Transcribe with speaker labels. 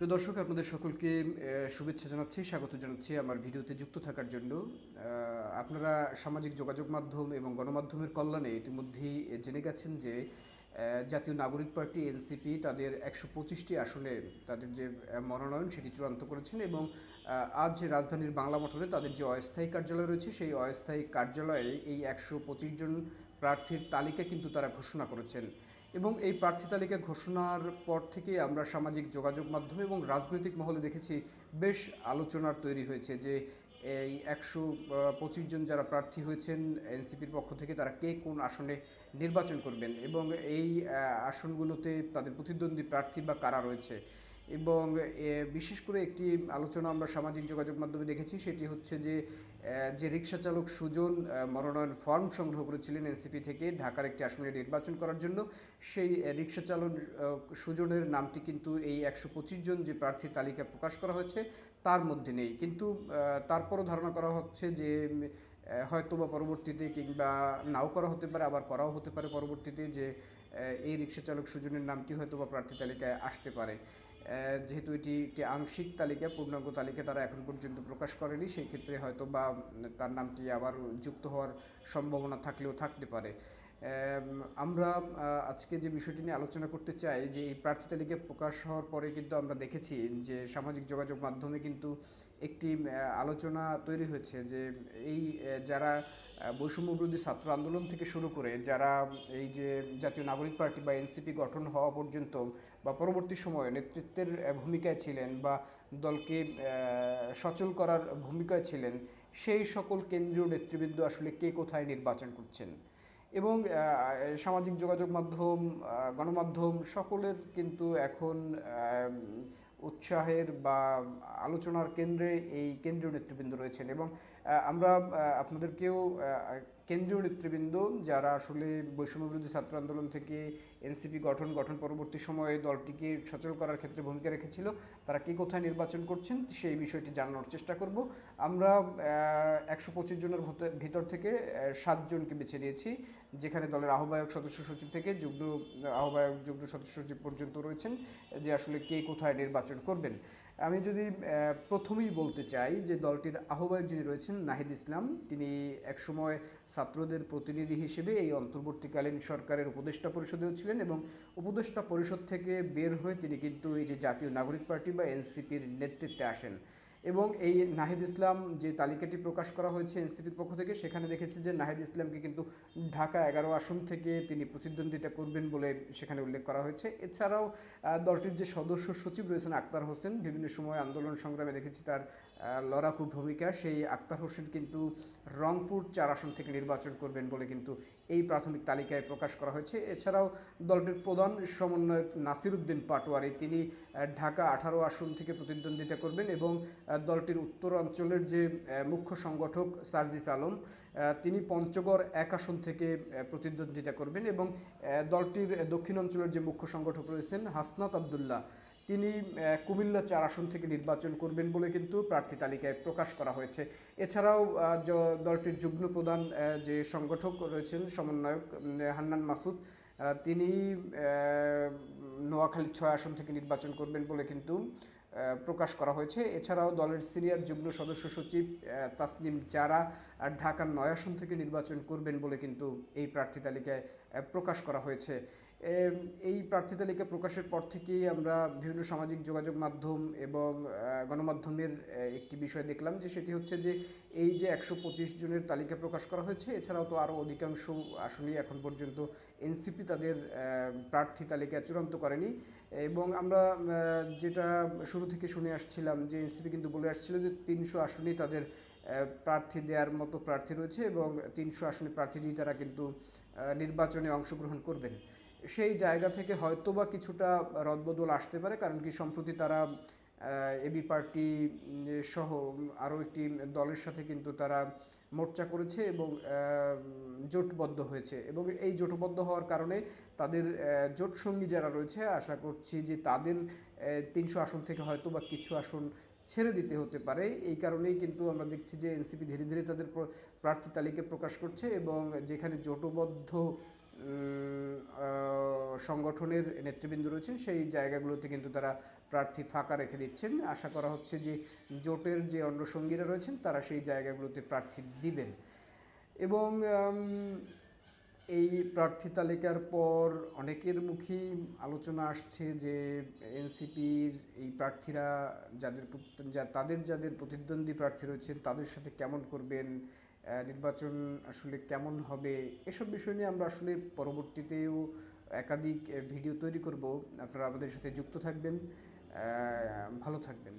Speaker 1: প্রিয় দর্শক, আপনাদের সকলকে শুভেচ্ছা জানাচ্ছি, স্বাগত জানাচ্ছি আমার ভিডিওতে যুক্ত থাকার জন্য। আপনারা সামাজিক যোগাযোগ মাধ্যম এবং গণমাধ্যমের কল্যাণে ইতিমধ্যেই জেনে গেছেন যে জাতীয় নাগরিক পার্টি এনসিপি তাদের ১২৫টি আসনে তাদের যে মনোনয়ন সেটি চূড়ান্ত করেছেন এবং আজ রাজধানীর বাংলা মোটরে তাদের যে অস্থায়ী কার্যালয় রয়েছে সেই অস্থায়ী কার্যালয়ে এই ১২৫ জন প্রার্থীর তালিকা কিন্তু তারা ঘোষণা করেছেন। এবং এই প্রার্থী তালিকা ঘোষণার পর থেকে আমরা সামাজিক যোগাযোগ মাধ্যমে এবং রাজনৈতিক মহলে দেখেছি বেশ আলোচনার তৈরি হয়েছে যে এই ১২৫ জন যারা প্রার্থী হয়েছেন এনসিপির পক্ষ থেকে তারা কে কোন আসনে নির্বাচন করবেন এবং এই আসনগুলোতে তাদের প্রতিদ্বন্দ্বী প্রার্থী বা কারা রয়েছে। এবং বিশেষ করে একটি আলোচনা আমরা সামাজিক যোগাযোগ মাধ্যমে দেখেছি, সেটি হচ্ছে যে রিক্সা চালক সুজন মনোনয়ন ফর্ম সংগ্রহ করেছিলেন এনসিপি থেকে ঢাকার একটি আসনে নির্বাচন করার জন্য, সেই রিক্সা চালক সুজনের নামটি কিন্তু এই ১২৫ জন যে প্রার্থীর তালিকা প্রকাশ করা হয়েছে তার মধ্যে নেই। কিন্তু তারপরও ধারণা করা হচ্ছে যে হয়তো বা পরবর্তীতে কিংবা নাও করা হতে পারে, আবার করাও হতে পারে পরবর্তীতে, যে এই রিক্সা চালক সুজনের নামটি হয়তো বা প্রার্থী তালিকায় আসতে পারে। যেহেতু এটি একটি আংশিক তালিকা, পূর্ণাঙ্গ তালিকা তারা এখন পর্যন্ত প্রকাশ করেনি, সেই ক্ষেত্রে হয়তো বা তার নামটি আবার যুক্ত হওয়ার সম্ভাবনা থাকলেও থাকতে পারে। আমরা আজকে যে বিষয়টি নিয়ে আলোচনা করতে চাই, যে এই প্রার্থী তালিকা প্রকাশ হওয়ার পরে কিন্তু আমরা দেখেছি যে সামাজিক যোগাযোগ মাধ্যমে কিন্তু একটি আলোচনা তৈরি হয়েছে যে এই যারা বৈষম্যবিরোধী ছাত্র আন্দোলন থেকে শুরু করে যারা এই যে জাতীয় নাগরিক পার্টি বা এনসিপি গঠন হওয়া পর্যন্ত বা পরবর্তী সময়ে নেতৃত্বের ভূমিকায় ছিলেন বা দলকে সচল করার ভূমিকায় ছিলেন, সেই সকল কেন্দ্রীয় নেতৃবৃন্দ আসলে কে কোথায় নির্বাচন করছেন। এবং সামাজিক যোগাযোগ মাধ্যম, গণমাধ্যম সকলের কিন্তু এখন উৎসাহের বা আলোচনার কেন্দ্রে এই কেন্দ্রীয় নেতৃবৃন্দ রয়েছেন। এবং আমরা আপনাদেরকেও কেন্দ্রীয় নেতৃবৃন্দ যারা আসলে বৈষম্যবিরোধী ছাত্র আন্দোলন থেকে এনসিপি গঠন পরবর্তী সময়ে দলটিকে সচল করার ক্ষেত্রে ভূমিকা রেখেছিল, তারা কে কোথায় নির্বাচন করছেন সেই বিষয়টি জানানোর চেষ্টা করব। আমরা ১২৫ জনের ভিতর থেকে ৭ জনকে বেছে নিয়েছি, যেখানে দলের আহ্বায়ক সদস্য সচিব থেকে যুগ্ম আহ্বায়ক যুগ্ম সদস্য সচিব পর্যন্ত রয়েছেন, যে আসলে কে কোথায় নির্বাচন করবেন। আমি যদি প্রথমেই বলতে চাই যে দলটির আহ্বায়ক যিনি রয়েছেন নাহিদ ইসলাম, তিনি একসময় ছাত্রদের প্রতিনিধি হিসেবে এই অন্তর্বর্তীকালীন সরকারের উপদেষ্টা পরিষদেও ছিলেন এবং উপদেষ্টা পরিষদ থেকে বের হয়ে তিনি কিন্তু এই যে জাতীয় নাগরিক পার্টি বা এনসিপির নেতৃত্বে আসেন। এবং এই নাহিদ ইসলাম যে তালিকাটি প্রকাশ করা হয়েছে এনসিপির পক্ষ থেকে, সেখানে দেখেছি যে নাহিদ ইসলামকে কিন্তু ঢাকা ১১ আসন থেকে তিনি প্রতিদ্বন্দ্বিতা করবেন বলে সেখানে উল্লেখ করা হয়েছে। এছাড়াও দলটির যে সদস্য সচিব রয়েছেন আক্তার হোসেন, বিভিন্ন সময় আন্দোলন সংগ্রামে দেখেছি তার লড়াকু ভূমিকা, সেই আক্তার হোসেন কিন্তু রংপুর ৪ আসন থেকে নির্বাচন করবেন বলে কিন্তু এই প্রাথমিক তালিকায় প্রকাশ করা হয়েছে। এছাড়াও দলটির প্রধান সমন্বয়ক নাসির উদ্দিন পাটোয়ারি, তিনি ঢাকা ১৮ আসন থেকে প্রতিদ্বন্দ্বিতা করবেন এবং দলটির উত্তরাঞ্চলের যে মুখ্য সংগঠক সার্জিস আলম, তিনি পঞ্চগড় ১ আসন থেকে প্রতিদ্বন্দ্বিতা করবেন এবং দলটির দক্ষিণাঞ্চলের যে মুখ্য সংগঠক রয়েছেন হাসনাত আবদুল্লাহ, তিনি কুমিল্লা ৪ আসন থেকে নির্বাচন করবেন বলে কিন্তু প্রার্থী তালিকায় প্রকাশ করা হয়েছে। এছাড়াও দলটির যুগ্ম প্রধান যে সংগঠক রয়েছেন সমন্বয়ক হান্নান মাসুদ, তিনি নোয়াখালী ৬ আসন থেকে নির্বাচন করবেন বলে কিন্তু প্রকাশ করা হয়েছে। এছাড়াও দলের সিনিয়র যুগ্ম সদস্য সচিব তাসনিম জারা ঢাকার ৯ আসন থেকে নির্বাচন করবেন বলে কিন্তু এই প্রার্থী তালিকায় প্রকাশ করা হয়েছে। এই প্রার্থী তালিকা প্রকাশের পর থেকেই আমরা বিভিন্ন সামাজিক যোগাযোগ মাধ্যম এবং গণমাধ্যমের একটি বিষয় দেখলাম, যে সেটি হচ্ছে যে এই যে ১২৫ জনের তালিকা প্রকাশ করা হয়েছে, এছাড়াও তো আরও অধিকাংশ আসনেই এখন পর্যন্ত এনসিপি তাদের প্রার্থী তালিকা চূড়ান্ত করেনি। এবং আমরা যেটা শুরু থেকে শুনে আসছিলাম যে এনসিপি কিন্তু বলে আসছিল যে ৩০০ আসনেই তাদের প্রার্থী দেওয়ার মতো প্রার্থী রয়েছে এবং ৩০০ আসনে প্রার্থী দিয়ে তারা কিন্তু নির্বাচনে অংশগ্রহণ করবেন। সেই জায়গা থেকে হয়তোবা কিছুটা রদবদল আসতে পারে, কারণ কি সম্প্রতি তারা এবি পার্টি সহ আরও একটি দলের সাথে কিন্তু তারা মোর্চা করেছে এবং জোটবদ্ধ হয়েছে এবং এই জোটবদ্ধ হওয়ার কারণে তাদের জোটসঙ্গী যারা রয়েছে, আশা করছি যে তাদের ৩০০ আসন থেকে হয়তো বা কিছু আসন ছেড়ে দিতে হতে পারে। এই কারণেই কিন্তু আমরা দেখছি যে এনসিপি ধীরে ধীরে তাদের প্রার্থী তালিকা প্রকাশ করছে এবং যেখানে জোটবদ্ধ সংগঠনের নেতৃবৃন্দ রয়েছেন সেই জায়গাগুলোতে কিন্তু তারা প্রার্থী ফাঁকা রেখে দিচ্ছেন। আশা করা হচ্ছে যে জোটের যে অন্য সঙ্গীরা রয়েছেন তারা সেই জায়গাগুলোতে প্রার্থী দিবেন। এবং এই প্রার্থী তালিকার পর অনেকের মুখেই আলোচনা আসছে যে এনসিপির এই প্রার্থীরা যাদের প্রতিদ্বন্দ্বী প্রার্থী রয়েছেন তাদের সাথে কেমন করবেন, নির্বাচন আসলে কেমন হবে, এসব বিষয় নিয়ে আমরা আসলে পরবর্তীতেও একাধিক ভিডিও তৈরি করব। আপনারা আমাদের সাথে যুক্ত থাকবেন, ভালো থাকবেন।